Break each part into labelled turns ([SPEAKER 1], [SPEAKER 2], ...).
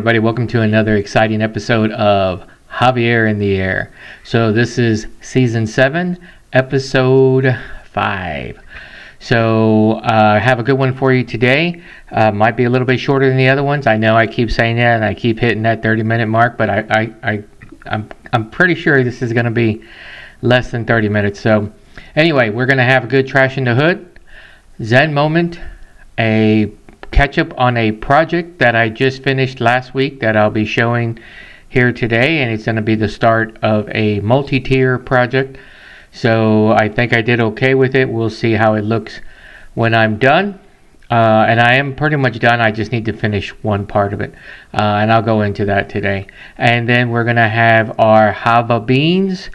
[SPEAKER 1] everybody. Welcome to another exciting episode of Javier in the Air. So this is Season 7, Episode 5. So I have a good one for you today. Might be a little bit shorter than the other ones. I know I keep saying that and I keep hitting that 30-minute mark, but I'm pretty sure this is going to be less than 30 minutes. So anyway, we're going to have a good Trash in the Hood, Zen Moment, a catch up on a project that I just finished last week that I'll be showing here today, and it's going to be the start of a multi-tier project. So I think I did okay with it. We'll see how it looks when I'm done. And I am pretty much done. I just need to finish one part of it. And I'll go into that today. And then we're going to have our Jav-A Beans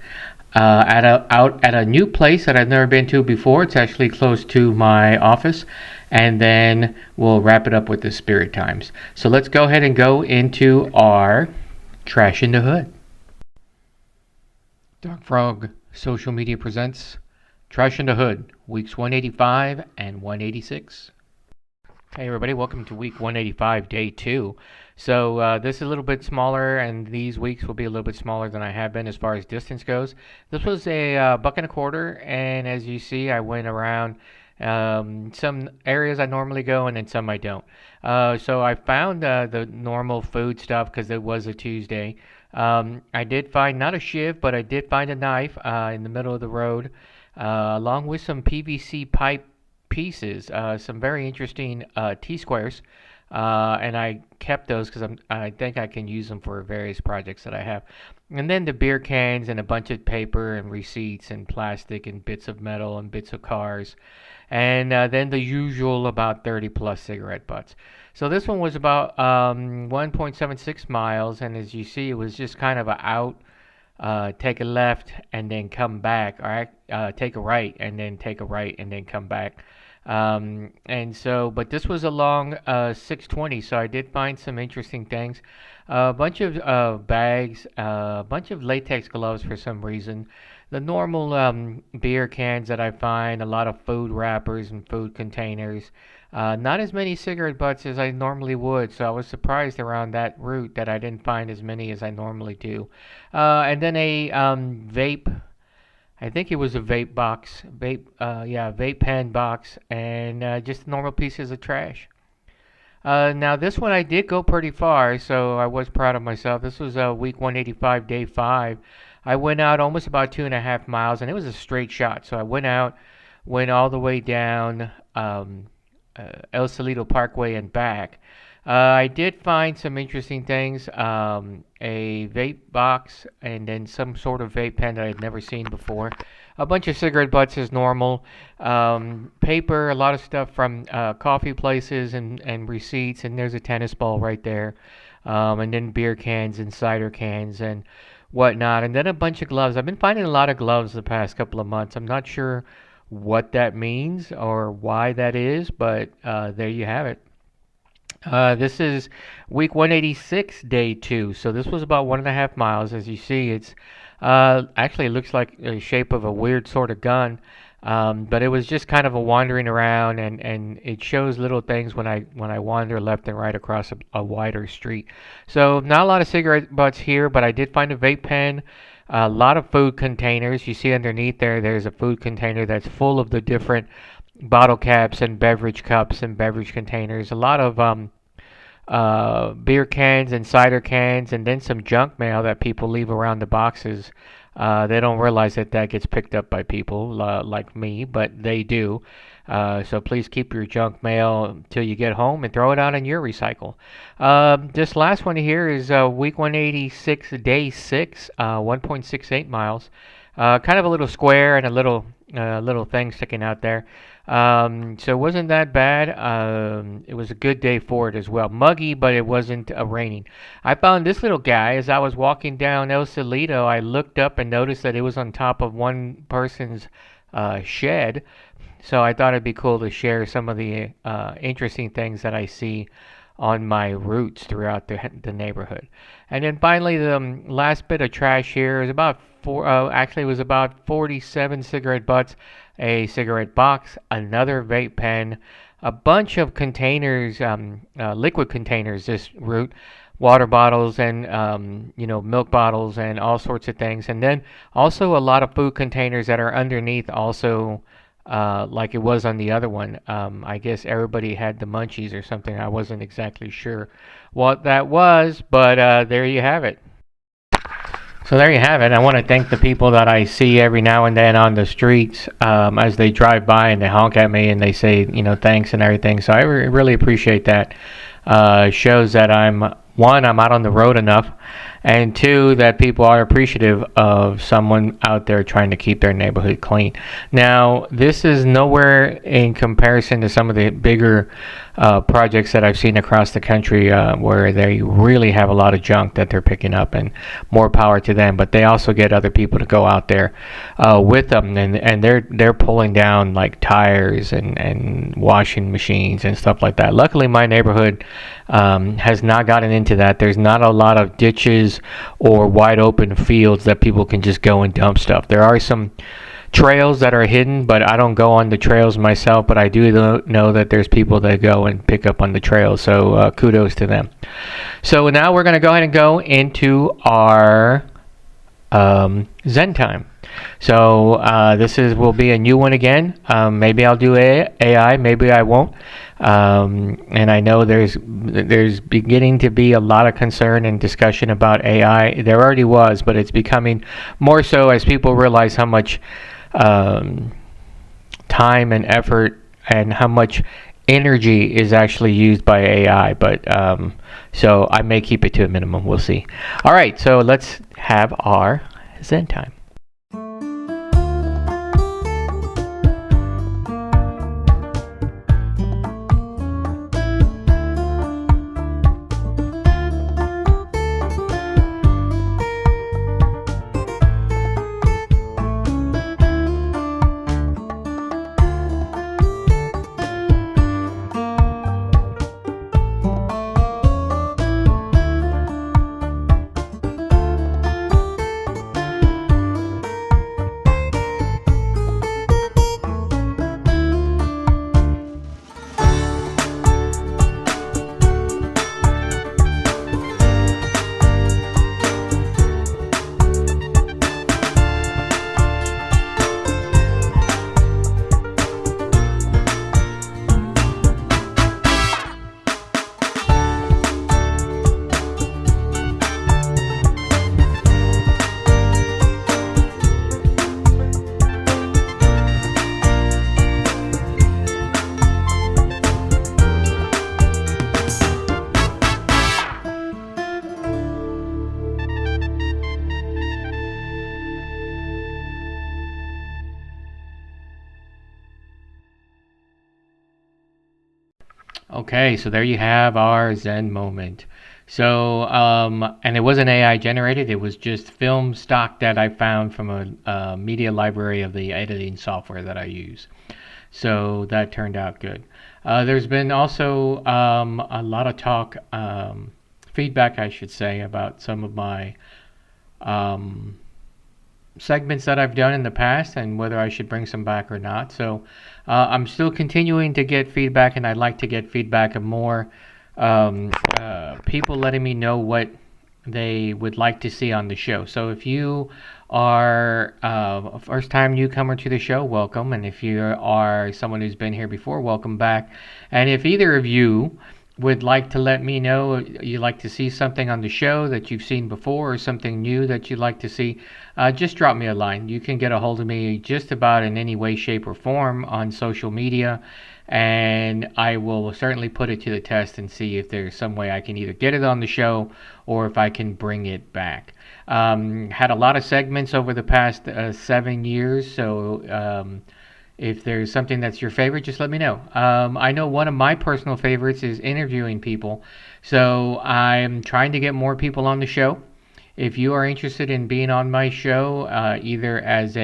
[SPEAKER 1] out at a new place that I've never been to before. It's actually close to my office. And then we'll wrap it up with the spirit times. So let's go ahead and go into our Trash in the Hood. Dark Frog Social Media presents Trash in the Hood, weeks 185 and 186. Hey everybody, welcome to week 185, day 2. So this is a little bit smaller, and these weeks will be a little bit smaller than I have been as far as distance goes. This was a $1.25, and as you see, I went around some areas I normally go and then some I don't. So I found the normal food stuff because it was a Tuesday. I did find not a shiv, but I did find a knife in the middle of the road, along with some PVC pipe pieces, some very interesting T-squares, and I kept those because I think I can use them for various projects that I have. And then the beer cans and a bunch of paper and receipts and plastic and bits of metal and bits of cars. And then the usual about 30 plus cigarette butts. So this one was about 1.76 miles, and as you see, it was just kind of a out, take a left and then come back, all right, take a right and then take a right and then come back. And so, but this was along 620, so I did find some interesting things. A bunch of bags, a bunch of latex gloves for some reason. The normal beer cans that I find, a lot of food wrappers and food containers. Not as many cigarette butts as I normally would, so I was surprised around that route that I didn't find as many as I normally do. And then a vape. I think it was a vape box, vape pen box, and just normal pieces of trash. Now this one I did go pretty far, so I was proud of myself. This was week 185, day 5. I went out almost about 2.5 miles, and it was a straight shot. So I went out, went all the way down El Salito Parkway and back. I did find some interesting things, a vape box and then some sort of vape pen that I'd never seen before. A bunch of cigarette butts as normal, paper, a lot of stuff from coffee places and receipts, and there's a tennis ball right there, and then beer cans and cider cans and whatnot, and then a bunch of gloves. I've been finding a lot of gloves the past couple of months. I'm not sure what that means or why that is, but there you have it. This is week 186, day 2. So this was about 1.5 miles. As you see, it's actually it looks like the shape of a weird sort of gun, but it was just kind of a wandering around, and it shows little things when I wander left and right across a wider street. So not a lot of cigarette butts here, but I did find a vape pen. A lot of food containers. You see underneath there's a food container that's full of the different bottle caps and beverage cups and beverage containers. A lot of beer cans and cider cans, and then some junk mail that people leave around the boxes. They don't realize that gets picked up by people like me, but they do. So please keep your junk mail until you get home and throw it out in your recycle. This last one here is week 186, day 6, 1.68 miles. Kind of a little square and a little thing sticking out there. So it wasn't that bad. It was a good day for it as well. Muggy, but it wasn't raining. I found this little guy as I was walking down El Salito. I looked up and noticed that it was on top of one person's shed. So I thought it'd be cool to share some of the interesting things that I see on my routes throughout the neighborhood. And then finally, the last bit of trash here is about actually it was about 47 cigarette butts, a cigarette box, another vape pen, a bunch of containers, liquid containers this route. water bottles and milk bottles and all sorts of things, and then also a lot of food containers that are underneath also. Like it was on the other one. I guess everybody had the munchies or something. I wasn't exactly sure what that was, but there you have it. So there you have it. I want to thank the people that I see every now and then on the streets as they drive by and they honk at me and they say, thanks and everything. So I really appreciate that. Shows that I'm out on the road enough, and two, that people are appreciative of someone out there trying to keep their neighborhood clean. Now, this is nowhere in comparison to some of the bigger projects that I've seen across the country where they really have a lot of junk that they're picking up, and more power to them. But they also get other people to go out there with them, and they're pulling down like tires and washing machines and stuff like that. Luckily, my neighborhood has not gotten into that. There's not a lot of ditches or wide open fields that people can just go and dump stuff. There are some trails that are hidden, but I don't go on the trails myself, but I do know that there's people that go and pick up on the trails, so kudos to them. So now we're going to go ahead and go into our Zen time. So this will be a new one again. Maybe I'll do AI, maybe I won't. And I know there's beginning to be a lot of concern and discussion about AI. There already was, but it's becoming more so as people realize how much time and effort and how much energy is actually used by AI. But so I may keep it to a minimum. We'll see. All right, so let's have our Zen time. Okay, so there you have our Zen moment. So, and it wasn't AI generated, it was just film stock that I found from a media library of the editing software that I use. So that turned out good. There's been also a lot of talk, feedback, I should say, about some of my um, segments that I've done in the past and whether I should bring some back or not. So I'm still continuing to get feedback, and I'd like to get feedback of more people letting me know what they would like to see on the show. So if you are a first time newcomer to the show, welcome. And if you are someone who's been here before, welcome back. And if either of you would like to let me know you'd like to see something on the show that you've seen before or something new that you'd like to see, just drop me a line. You can get a hold of me just about in any way, shape, or form on social media, and I will certainly put it to the test and see if there's some way I can either get it on the show or if I can bring it back. Had a lot of segments over the past 7 years, so if there's something that's your favorite, just let me know. I know one of my personal favorites is interviewing people, so I'm trying to get more people on the show. If you are interested in being on my show, either as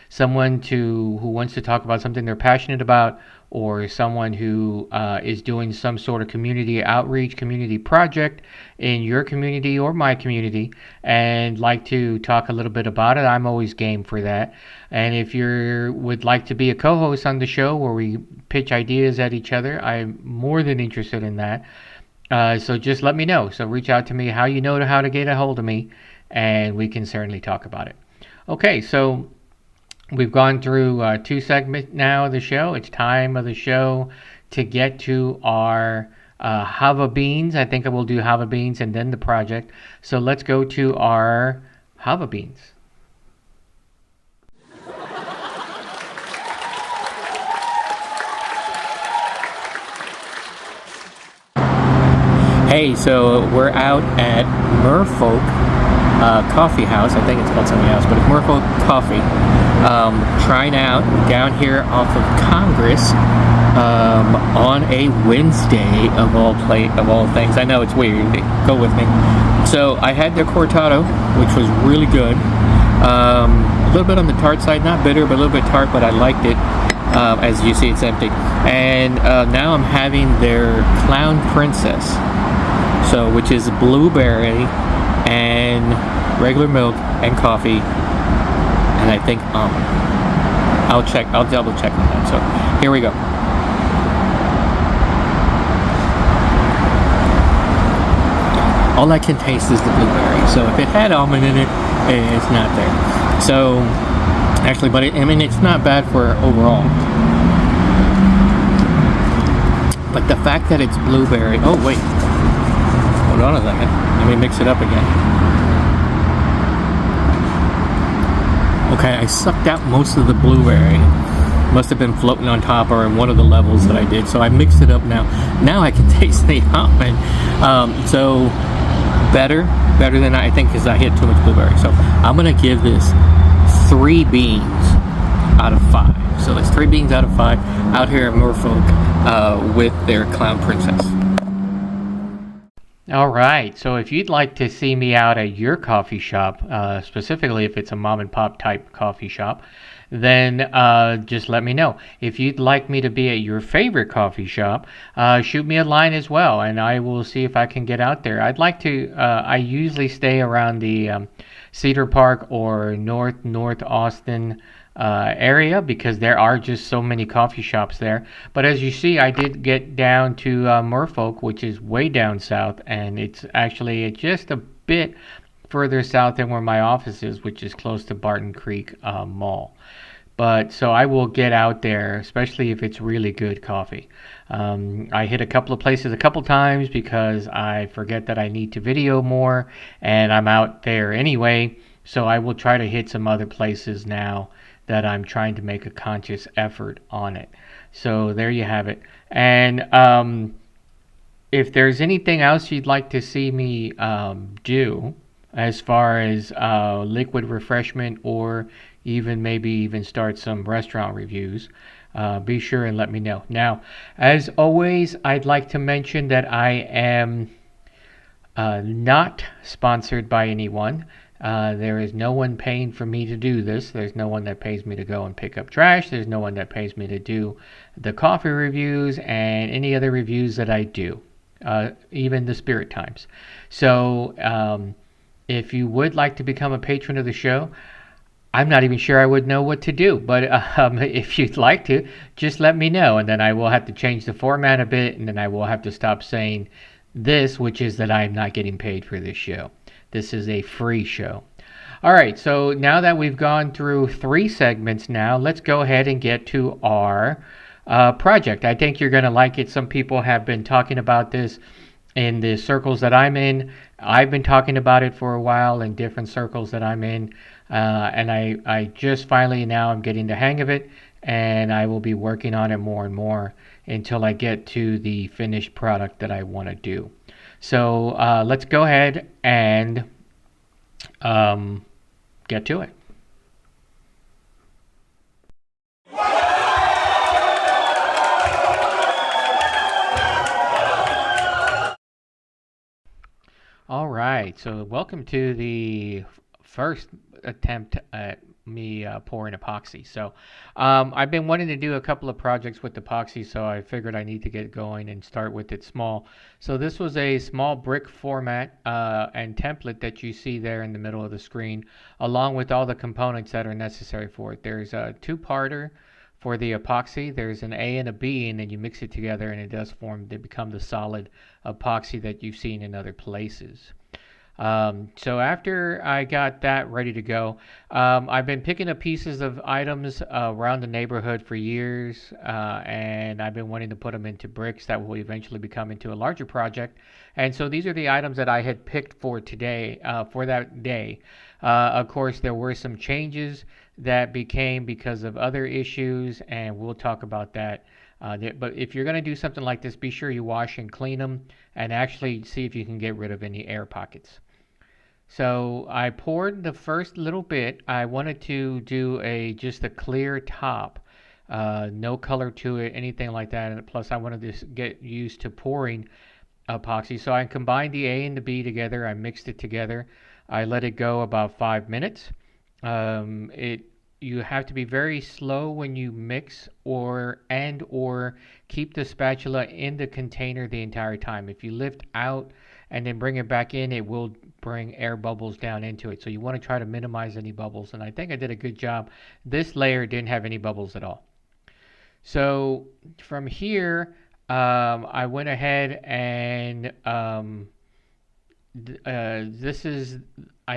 [SPEAKER 1] someone who wants to talk about something they're passionate about, or someone who is doing some sort of community outreach, community project in your community or my community, and like to talk a little bit about it, I'm always game for that. And if you would like to be a co-host on the show where we pitch ideas at each other, I'm more than interested in that. So just let me know. So reach out to me how you know how to get a hold of me, and we can certainly talk about it. Okay, so we've gone through two segments now of the show. It's time of the show to get to our Jav-A Beans. I think I will do Jav-A Beans and then the project. So let's go to our Jav-A Beans. Hey, so we're out at Merfolk Coffee House. I think it's called something else, but it's Merfolk Coffee. Trying out down here off of Congress on a Wednesday of all things. I know it's weird. Go with me. So I had their cortado, which was really good. A little bit on the tart side, not bitter, but a little bit tart. But I liked it. As you see, it's empty. And now I'm having their Clown Princess. So, which is blueberry and regular milk and coffee, and I think almond. I'll double check on that. So, here we go. All I can taste is the blueberry. So, if it had almond in it, it's not there. So, actually, but it's not bad for overall. But the fact that it's blueberry. Oh wait. Hold on a second. Let me mix it up again. Okay, I sucked out most of the blueberry. Must have been floating on top or in one of the levels that I did. So I mixed it up now. Now I can taste the almond. So better than I think because I hit too much blueberry. So I'm gonna give this 3 beans out of 5. So that's 3 beans out of 5 out here at Merfolk with their Clown Princess. All right, so if you'd like to see me out at your coffee shop, specifically if it's a mom and pop type coffee shop, then just let me know. If you'd like me to be at your favorite coffee shop, shoot me a line as well, and I will see if I can get out there. I'd like to, I usually stay around the Cedar Park or North Austin area because there are just so many coffee shops there. But as you see, I did get down to Merfolk, which is way down south, and it's actually just a bit further south than where my office is, which is close to Barton Creek Mall. But so I will get out there, especially if it's really good coffee. I hit a couple of places a couple times because I forget that I need to video more, and I'm out there anyway. So I will try to hit some other places now that I'm trying to make a conscious effort on it. So there you have it. And if there's anything else you'd like to see me do as far as liquid refreshment or maybe even start some restaurant reviews, be sure and let me know. Now, as always, I'd like to mention that I am not sponsored by anyone. There is no one paying for me to do this. There's no one that pays me to go and pick up trash. There's no one that pays me to do the coffee reviews and any other reviews that I do, even the Spirit Times. So if you would like to become a patron of the show, I'm not even sure I would know what to do. But if you'd like to, just let me know. And then I will have to change the format a bit. And then I will have to stop saying this, which is that I'm not getting paid for this show. This is a free show. All right, so now that we've gone through 3 segments now, let's go ahead and get to our project. I think you're going to like it. Some people have been talking about this in the circles that I'm in. I've been talking about it for a while in different circles that I'm in. And I just finally now I'm getting the hang of it, and I will be working on it more and more until I get to the finished product that I want to do. So let's go ahead and get to it. All right, so welcome to the first attempt at me pouring epoxy. So I've been wanting to do a couple of projects with epoxy, so I figured I need to get going and start with it small. So this was a small brick format and template that you see there in the middle of the screen, along with all the components that are necessary for it. There's a 2-parter for the epoxy. There's an A and a B, and then you mix it together, and it does form, they become the solid epoxy that you've seen in other places. So after I got that ready to go, I've been picking up pieces of items around the neighborhood for years, and I've been wanting to put them into bricks that will eventually become into a larger project. And so these are the items that I had picked for today, for that day. Of course, there were some changes that became because of other issues, and we'll talk about that. But if you're going to do something like this, be sure you wash and clean them and actually see if you can get rid of any air pockets. So I poured the first little bit. I wanted to do just a clear top, no color to it, anything like that. And plus, I wanted to get used to pouring epoxy. So I combined the A and the B together. I mixed it together. I let it go about 5 minutes. It You have to be very slow when you mix or keep the spatula in the container the entire time. If you lift out and then bring it back in, it will bring air bubbles down into it. So you want to try to minimize any bubbles, and I think I did a good job. This layer didn't have any bubbles at all. So from here, I went ahead and I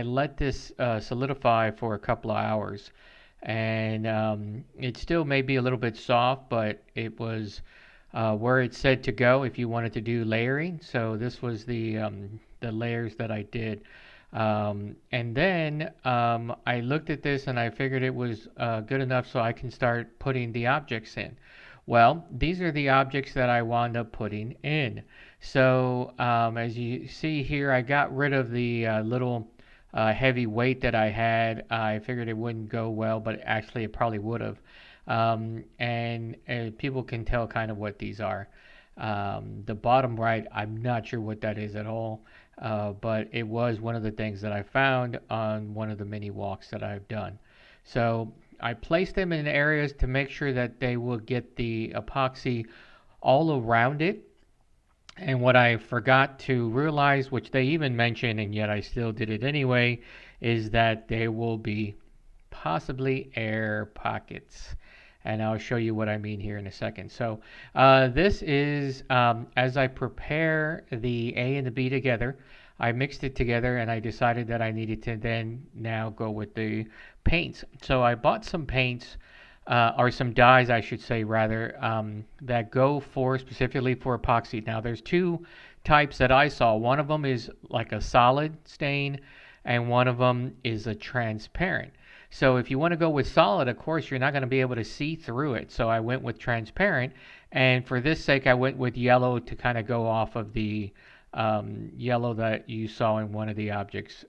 [SPEAKER 1] let this solidify for a couple of hours, and it still may be a little bit soft, but it was where it said to go if you wanted to do layering. So this was the layers that I did. And then I looked at this and I figured it was good enough so I can start putting the objects in. Well, these are the objects that I wound up putting in. So as you see here, I got rid of the little heavy weight that I had. I figured it wouldn't go well, but actually it probably would have. And people can tell kind of what these are. The bottom right, I'm not sure what that is at all, but it was one of the things that I found on one of the mini walks that I've done. So I placed them in areas to make sure that they will get the epoxy all around it. And what I forgot to realize, which they even mentioned, and yet I still did it anyway, is that there will be possibly air pockets. And I'll show you what I mean here in a second. So this is, as I prepare the A and the B together, I mixed it together and I decided that I needed to then now go with the paints. So I bought some paints, or some dyes, I should say, rather, that go for specifically for epoxy. Now, there's two types that I saw. One of them is like a solid stain, and one of them is a transparent. So if you want to go with solid, of course, you're not going to be able to see through it. So I went with transparent, and for this sake, I went with yellow to kind of go off of the yellow that you saw in one of the objects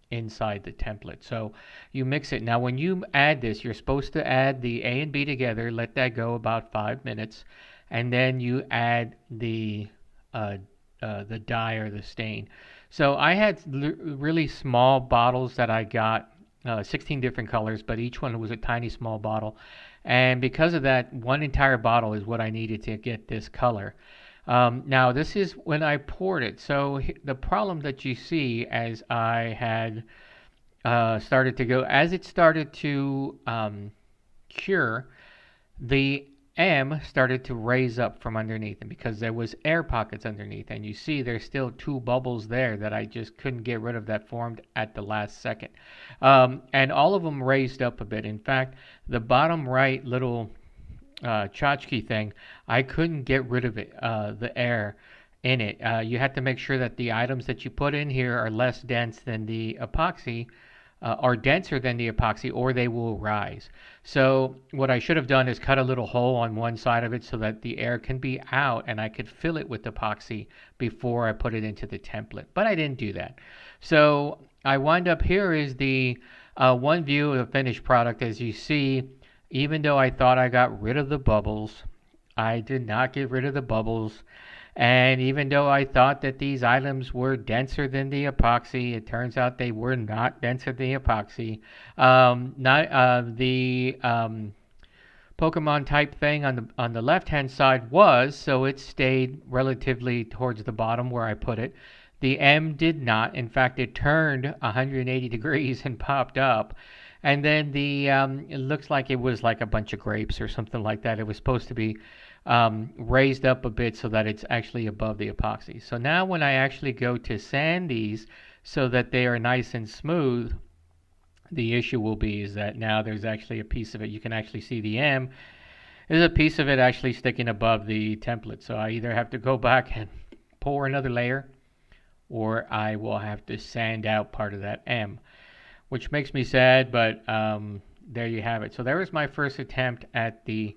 [SPEAKER 1] inside the template. So you mix it. Now when you add this, you're supposed to add the A and B together, let that go about 5 minutes, and then you add the dye or the stain. So I had really small bottles that I got, 16 different colors, but each one was a tiny small bottle. And because of that, one entire bottle is what I needed to get this color. Now this is when I poured it. So the problem that you see as I had started to go, as it started to cure, the M started to raise up from underneath, and because there was air pockets underneath, and you see there's still two bubbles there that I just couldn't get rid of that formed at the last second. And all of them raised up a bit. In fact, the bottom right little tchotchke thing, I couldn't get rid of it, the air in it. You have to make sure that the items that you put in here are less dense than the epoxy, or denser than the epoxy, or they will rise. So what I should have done is cut a little hole on one side of it so that the air can be out and I could fill it with epoxy before I put it into the template. But I didn't do that. So I wind up, here is the one view of the finished product. As you see, even though I thought I got rid of the bubbles, I did not get rid of the bubbles. And even though I thought that these items were denser than the epoxy, it turns out they were not denser than the epoxy. The Pokemon type thing on the left-hand side was, so it stayed relatively towards the bottom where I put it. The M did not. In fact, it turned 180 degrees and popped up. And then the it looks like it was like a bunch of grapes or something like that. It was supposed to be raised up a bit so that it's actually above the epoxy. So now when I actually go to sand these so that they are nice and smooth, the issue will be is that now there's actually a piece of it. You can actually see the M. There's a piece of it actually sticking above the template. So I either have to go back and pour another layer, or I will have to sand out part of that M, which makes me sad, but there you have it. So there was my first attempt at the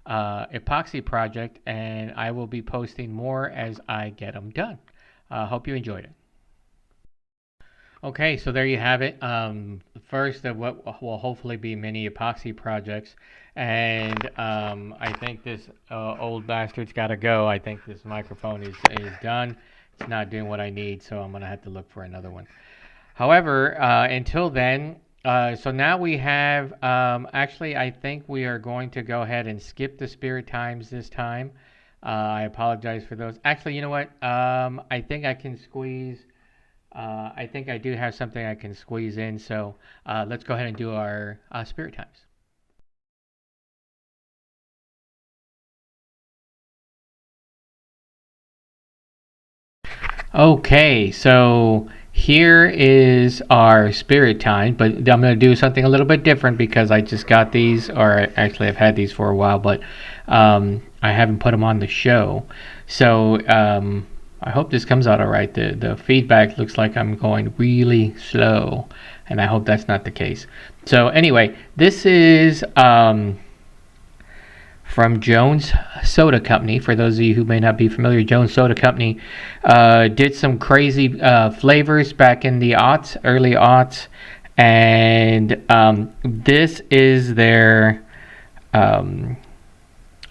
[SPEAKER 1] Epoxy Project, and I will be posting more as I get them done. Hope you enjoyed it. Okay, so there you have it. First of what will hopefully be many epoxy projects, and I think this old bastard's got to go. I think this microphone is done. It's not doing what I need, so I'm gonna have to look for another one. However, until then, so now we have, actually, I think we are going to go ahead and skip the spirit times this time. I apologize for those. Actually, you know what? I think I can squeeze, I think I do have something I can squeeze in. So let's go ahead and do our spirit times. Okay, so here is our spirit time, but I'm going to do something a little bit different because I just got these, or actually I've had these for a while, but I haven't put them on the show. So I hope this comes out all right. The feedback looks like I'm going really slow, and I hope that's not the case. So anyway, this is from Jones Soda Company. For those of you who may not be familiar, Jones Soda Company did some crazy flavors back in the early aughts, and this is their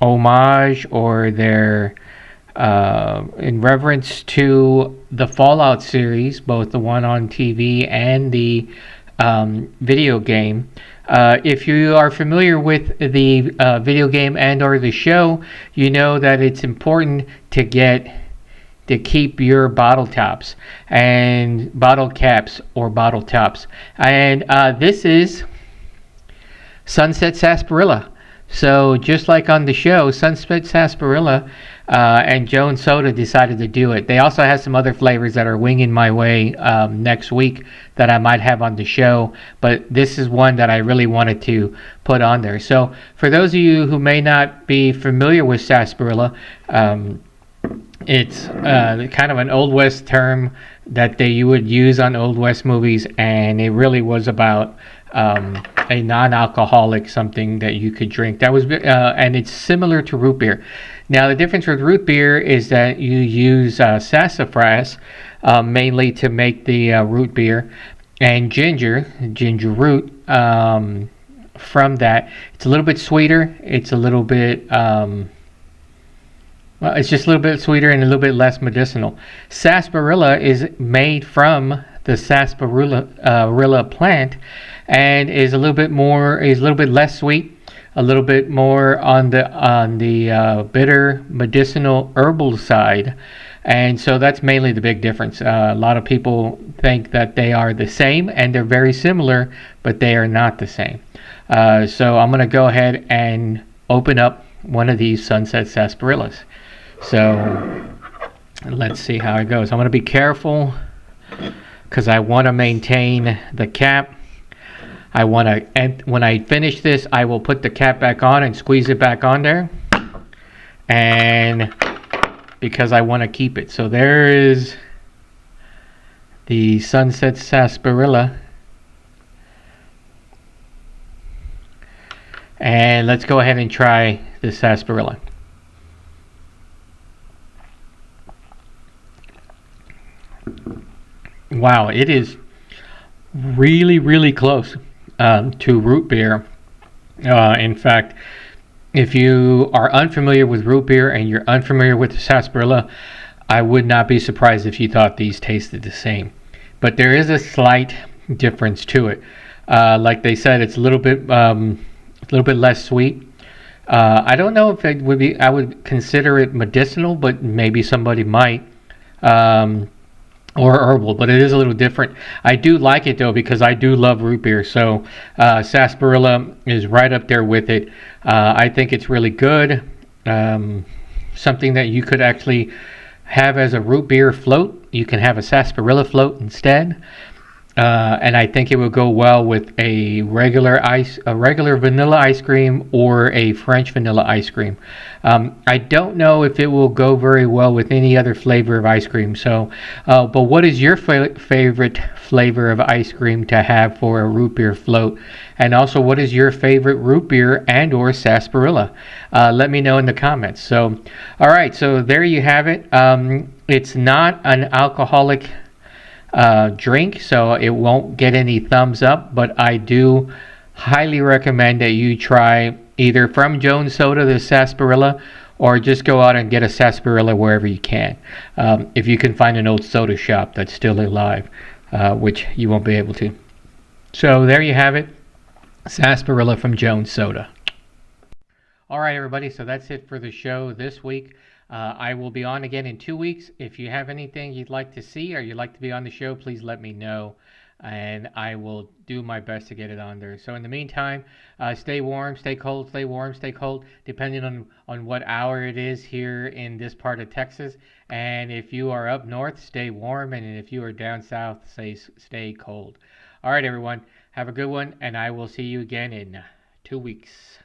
[SPEAKER 1] homage, or their in reverence to the Fallout series, both the one on TV and the video game. If you are familiar with the video game and or the show, you know that it's important to keep your bottle tops and bottle caps or bottle tops. And this is Sunset Sarsaparilla. So just like on the show, Sunset Sarsaparilla and Jones Soda decided to do it. They also have some other flavors that are winging my way next week that I might have on the show, but this is one that I really wanted to put on there. So for those of you who may not be familiar with sarsaparilla, it's kind of an Old West term that you would use on Old West movies, and it really was about a non-alcoholic, something that you could drink. That was, and it's similar to root beer. Now the difference with root beer is that you use sassafras mainly to make the root beer, and ginger root. From that, it's a little bit sweeter. It's a little bit. Well, it's just a little bit sweeter and a little bit less medicinal. Sarsaparilla is made from the sarsaparilla plant, and is a little bit less sweet, a little bit more on the bitter medicinal herbal side, and so that's mainly the big difference. A lot of people think that they are the same, and they're very similar, but they are not the same. So I'm going to go ahead and open up one of these Sunset Sarsaparillas. So let's see how it goes. I'm going to be careful because I want to maintain the cap. And when I finish this, I will put the cap back on and squeeze it back on there, and because I want to keep it. So there is the Sunset Sarsaparilla, and let's go ahead and try the sarsaparilla. Wow, it is really, really close to root beer. In fact, if you are unfamiliar with root beer and you're unfamiliar with the sarsaparilla, I would not be surprised if you thought these tasted the same. But there is a slight difference to it. Like they said, it's a little bit less sweet. I don't know if it would be. I would consider it medicinal, but maybe somebody might. or herbal, but it is a little different. I do like it though because I do love root beer. So sarsaparilla is right up there with it. I think it's really good. Um, Something that you could actually have as a root beer float. You can have a sarsaparilla float instead. And I think it would go well with a regular vanilla ice cream or a French vanilla ice cream. I don't know if it will go very well with any other flavor of ice cream. So, but what is your favorite flavor of ice cream to have for a root beer float? And also, what is your favorite root beer and/or sarsaparilla? Let me know in the comments. So, all right. So there you have it. It's not an alcoholic drink, so it won't get any thumbs up, but I do highly recommend that you try either from Jones Soda the sarsaparilla, or just go out and get a sarsaparilla wherever you can. If you can find an old soda shop that's still alive, which you won't be able to. So there you have it, sarsaparilla from Jones Soda. All right, everybody. So that's it for the show this week. I will be on again in 2 weeks. If you have anything you'd like to see or you'd like to be on the show, please let me know, and I will do my best to get it on there. So in the meantime, stay warm, stay cold, stay warm, stay cold, depending on what hour it is here in this part of Texas. And if you are up north, stay warm, and if you are down south, stay cold. All right, everyone. Have a good one, and I will see you again in 2 weeks.